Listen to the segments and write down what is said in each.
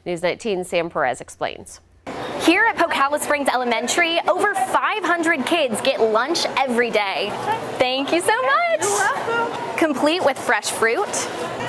News 19's Sam Perez explains. Here at Pocalla Springs Elementary, over 500 kids get lunch every day. Thank you so much. You're welcome. Complete with fresh fruit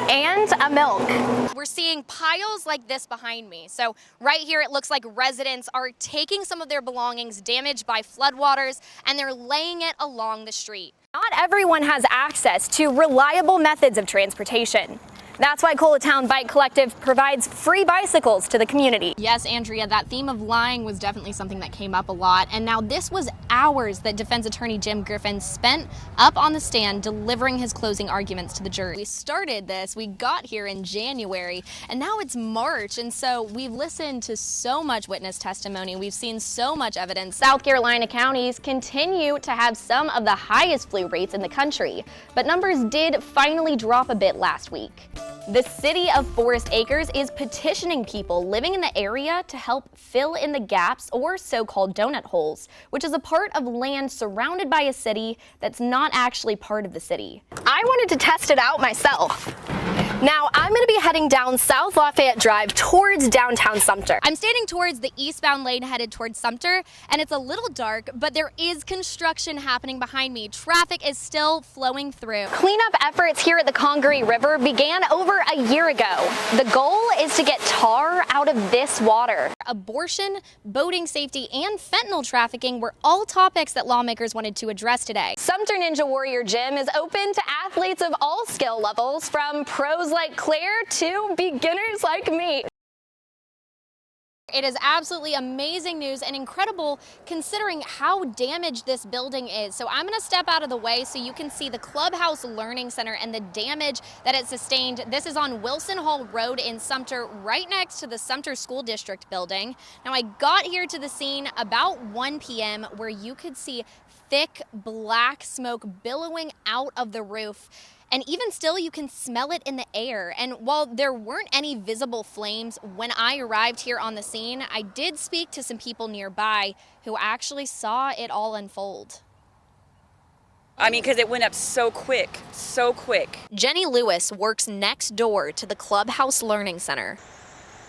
and a milk. We're seeing piles like this behind me. So right here, it looks like residents are taking some of their belongings damaged by floodwaters and they're laying it along the street. Not everyone has access to reliable methods of transportation. That's why Coletown Bike Collective provides free bicycles to the community. Yes, Andrea, that theme of lying was definitely something that came up a lot. And now this was hours that defense attorney Jim Griffin spent up on the stand delivering his closing arguments to the jury. We started this, we got here in January, and now it's March. And so we've listened to so much witness testimony. We've seen so much evidence. South Carolina counties continue to have some of the highest flu rates in the country, but numbers did finally drop a bit last week. The city of Forest Acres is petitioning people living in the area to help fill in the gaps or so-called donut holes, which is a part of land surrounded by a city that's not actually part of the city. I wanted to test it out myself. Now, I'm going to be heading down South Lafayette Drive towards downtown Sumter. I'm standing towards the eastbound lane headed towards Sumter, and it's a little dark, but there is construction happening behind me. Traffic is still flowing through. Cleanup efforts here at the Congaree River began over a year ago. The goal is to get tar out of this water. Abortion, boating safety, and fentanyl trafficking were all topics that lawmakers wanted to address today. Sumter Ninja Warrior Gym is open to athletes of all skill levels, from pros like Claire to beginners like me. It is absolutely amazing news and incredible considering how damaged this building is. So I'm going to step out of the way so you can see the Clubhouse Learning Center and the damage that it sustained. This is on Wilson Hall Road in Sumter, right next to the Sumter School District building. Now, I got here to the scene about 1 p.m. where you could see thick black smoke billowing out of the roof. And even still, you can smell it in the air. And while there weren't any visible flames when I arrived here on the scene, I did speak to some people nearby who actually saw it all unfold. I mean, because it went up so quick, so quick. Jenny Lewis works next door to the Clubhouse Learning Center.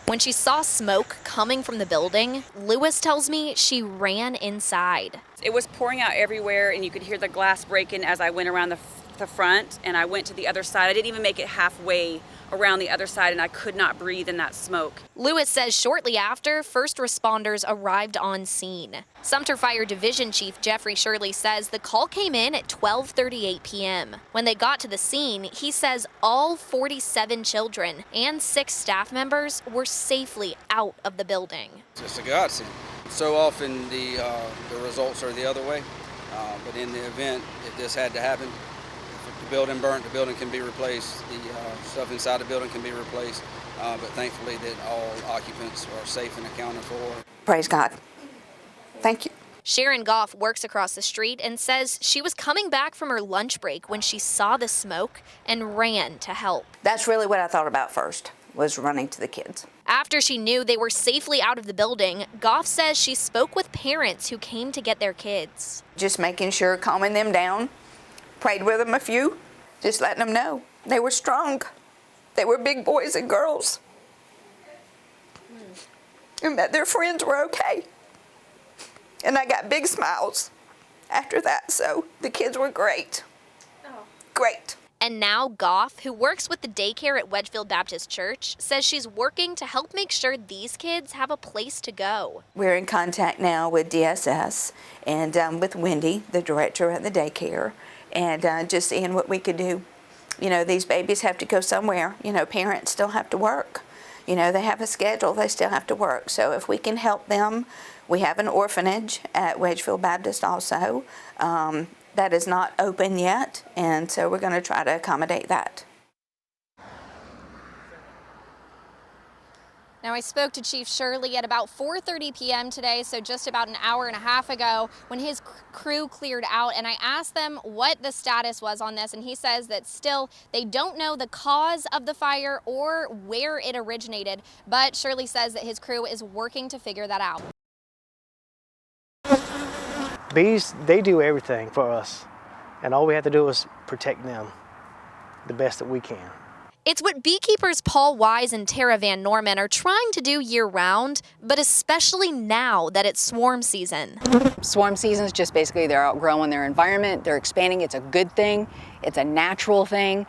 When she saw smoke coming from the building, Lewis tells me she ran inside. It was pouring out everywhere, and you could hear the glass breaking as I went around the front, and I went to the other side. I didn't even make it halfway around the other side, and I could not breathe in that smoke. Lewis says shortly after, first responders arrived on scene. Sumter Fire Division Chief Jeffrey Shirley says the call came in at 12:38 p.m. When they got to the scene, he says all 47 children and 6 staff members were safely out of the building. It's just a godsend. So often the results are the other way, but in the event, if this had to happen, if the building burnt, the building can be replaced, the stuff inside the building can be replaced, but thankfully that all occupants are safe and accounted for. Praise God. Thank you. Sharon Goff works across the street and says she was coming back from her lunch break when she saw the smoke and ran to help. That's really what I thought about first, was running to the kids. After she knew they were safely out of the building, Goff says she spoke with parents who came to get their kids. Just making sure, calming them down, prayed with them a few, just letting them know they were strong. They were big boys and girls. And that their friends were okay. And I got big smiles after that, so the kids were great. Great. And now Goff, who works with the daycare at Wedgefield Baptist Church, says she's working to help make sure these kids have a place to go. We're in contact now with DSS and with Wendy, the director at the daycare, and just seeing what we could do. You know, these babies have to go somewhere. You know, parents still have to work. You know, they have a schedule, they still have to work. So if we can help them, we have an orphanage at Wedgefield Baptist also. That is not open yet, and so we're going to try to accommodate that. Now, I spoke to Chief Shirley at about 4:30 p.m. today, so just about an hour and a half ago, when his crew cleared out, and I asked them what the status was on this, and he says that still they don't know the cause of the fire or where it originated, but Shirley says that his crew is working to figure that out. Bees, they do everything for us, and all we have to do is protect them the best that we can. It's what beekeepers Paul Wise and Tara Van Norman are trying to do year-round, but especially now that it's swarm season. Swarm season is just basically they're outgrowing their environment, they're expanding. It's a good thing, it's a natural thing.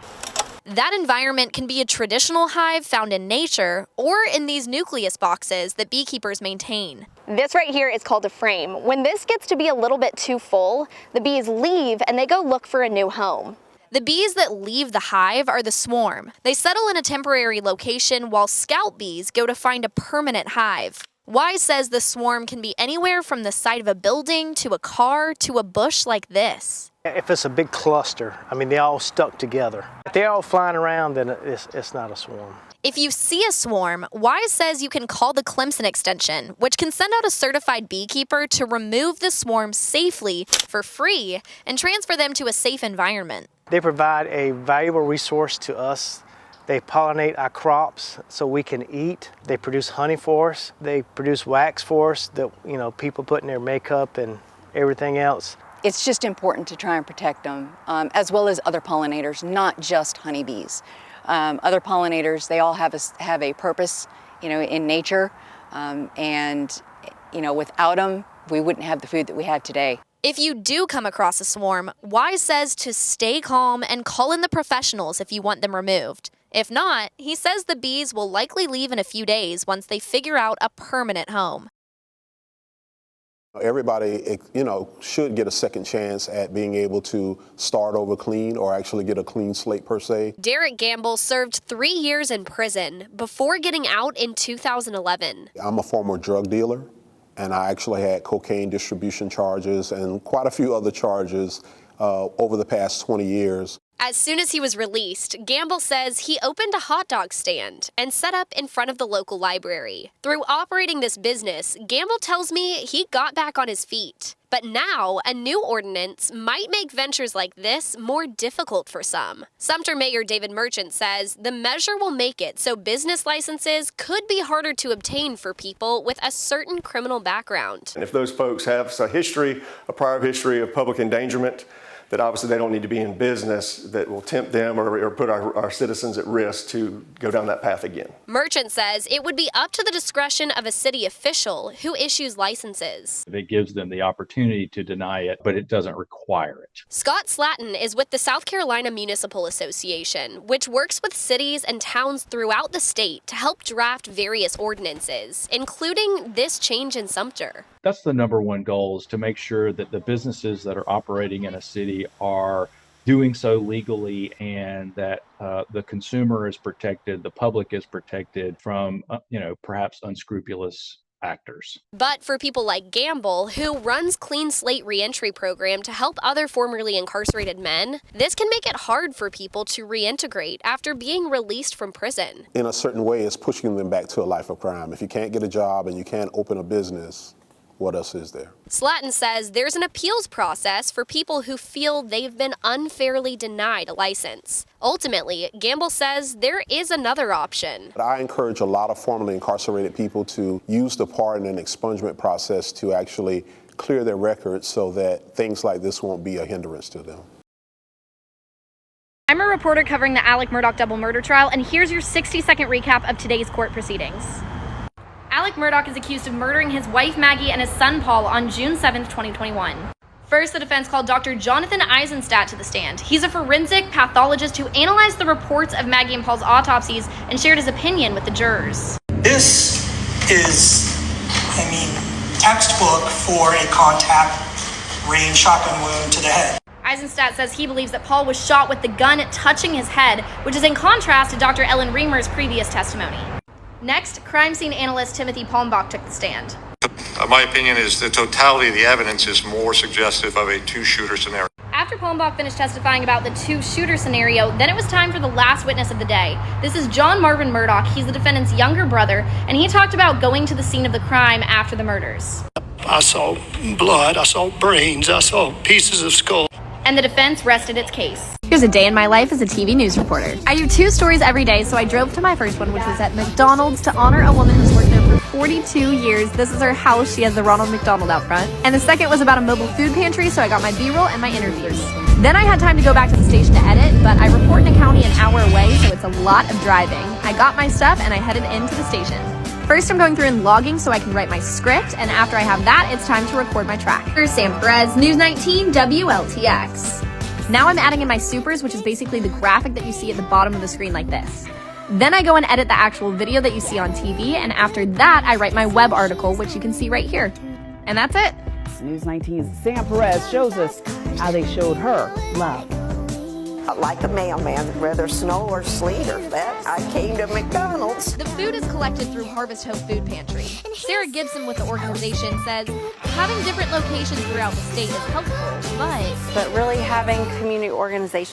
That environment can be a traditional hive found in nature or in these nucleus boxes that beekeepers maintain. This right here is called a frame. When this gets to be a little bit too full, the bees leave and they go look for a new home. The bees that leave the hive are the swarm. They settle in a temporary location while scout bees go to find a permanent hive. Wise says the swarm can be anywhere from the side of a building to a car to a bush like this. If it's a big cluster, I mean, they all stuck together. If they're all flying around, then it's not a swarm. If you see a swarm, Wise says you can call the Clemson Extension, which can send out a certified beekeeper to remove the swarm safely for free and transfer them to a safe environment. They provide a valuable resource to us. They pollinate our crops so we can eat. They produce honey for us. They produce wax for us that, you know, people put in their makeup and everything else. It's just important to try and protect them, as well as other pollinators, not just honeybees. Other pollinators, they all have a purpose, you know, in nature, and you know, without them, we wouldn't have the food that we have today. If you do come across a swarm, Wise says to stay calm and call in the professionals if you want them removed. If not, he says the bees will likely leave in a few days once they figure out a permanent home. Everybody, you know, should get a second chance at being able to start over clean or actually get a clean slate per se. Derek Gamble served 3 years in prison before getting out in 2011. I'm a former drug dealer, and I actually had cocaine distribution charges and quite a few other charges over the past 20 years. As soon as he was released, Gamble says he opened a hot dog stand and set up in front of the local library. Through operating this business, Gamble tells me he got back on his feet. But now, a new ordinance might make ventures like this more difficult for some. Sumter Mayor David Merchant says the measure will make it so business licenses could be harder to obtain for people with a certain criminal background. And if those folks have a prior history of public endangerment, that obviously they don't need to be in business that will tempt them or put our citizens at risk to go down that path again. Merchant says it would be up to the discretion of a city official who issues licenses. It gives them the opportunity to deny it, but it doesn't require it. Scott Slatton is with the South Carolina Municipal Association, which works with cities and towns throughout the state to help draft various ordinances, including this change in Sumter. That's the number one goal, is to make sure that the businesses that are operating in a city are doing so legally, and that the consumer is protected, the public is protected from, perhaps unscrupulous actors. But for people like Gamble, who runs Clean Slate Reentry Program to help other formerly incarcerated men, this can make it hard for people to reintegrate after being released from prison. In a certain way, it's pushing them back to a life of crime. If you can't get a job and you can't open a business, what else is there? Slatton says there's an appeals process for people who feel they've been unfairly denied a license. Ultimately, Gamble says there is another option. I encourage a lot of formerly incarcerated people to use the pardon and expungement process to actually clear their records so that things like this won't be a hindrance to them. I'm a reporter covering the Alex Murdaugh double murder trial, and here's your 60-second recap of today's court proceedings. Alex Murdaugh is accused of murdering his wife Maggie and his son Paul on June 7th, 2021. First, the defense called Dr. Jonathan Eisenstadt to the stand. He's a forensic pathologist who analyzed the reports of Maggie and Paul's autopsies and shared his opinion with the jurors. This is, textbook for a contact range shotgun wound to the head. Eisenstadt says he believes that Paul was shot with the gun touching his head, which is in contrast to Dr. Ellen Reamer's previous testimony. Next, crime scene analyst Timothy Palmbach took the stand. My opinion is the totality of the evidence is more suggestive of a two-shooter scenario. After Palmbach finished testifying about the two-shooter scenario, then it was time for the last witness of the day. This is John Marvin Murdaugh. He's the defendant's younger brother, and he talked about going to the scene of the crime after the murders. I saw blood, I saw brains, I saw pieces of skull. And the defense rested its case. Here's a day in my life as a TV news reporter. I do 2 stories every day, so I drove to my first one, which was at McDonald's, to honor a woman who's worked there for 42 years. This is her house. She has the Ronald McDonald out front. And the second was about a mobile food pantry, so I got my B-roll and my interviews. Then I had time to go back to the station to edit, but I report in a county an hour away, so it's a lot of driving. I got my stuff and I headed into the station. First, I'm going through and logging so I can write my script, and after I have that, it's time to record my track. Here's Sam Perez, News 19 WLTX. Now I'm adding in my supers, which is basically the graphic that you see at the bottom of the screen like this. Then I go and edit the actual video that you see on TV, and after that, I write my web article, which you can see right here. And that's it. News 19's Sam Perez shows us how they showed her love. Like a mailman, whether snow or sleet or that, I came to McDonald's. The food is collected through Harvest Hope Food Pantry. Sarah Gibson with the organization says having different locations throughout the state is helpful, but really having community organizations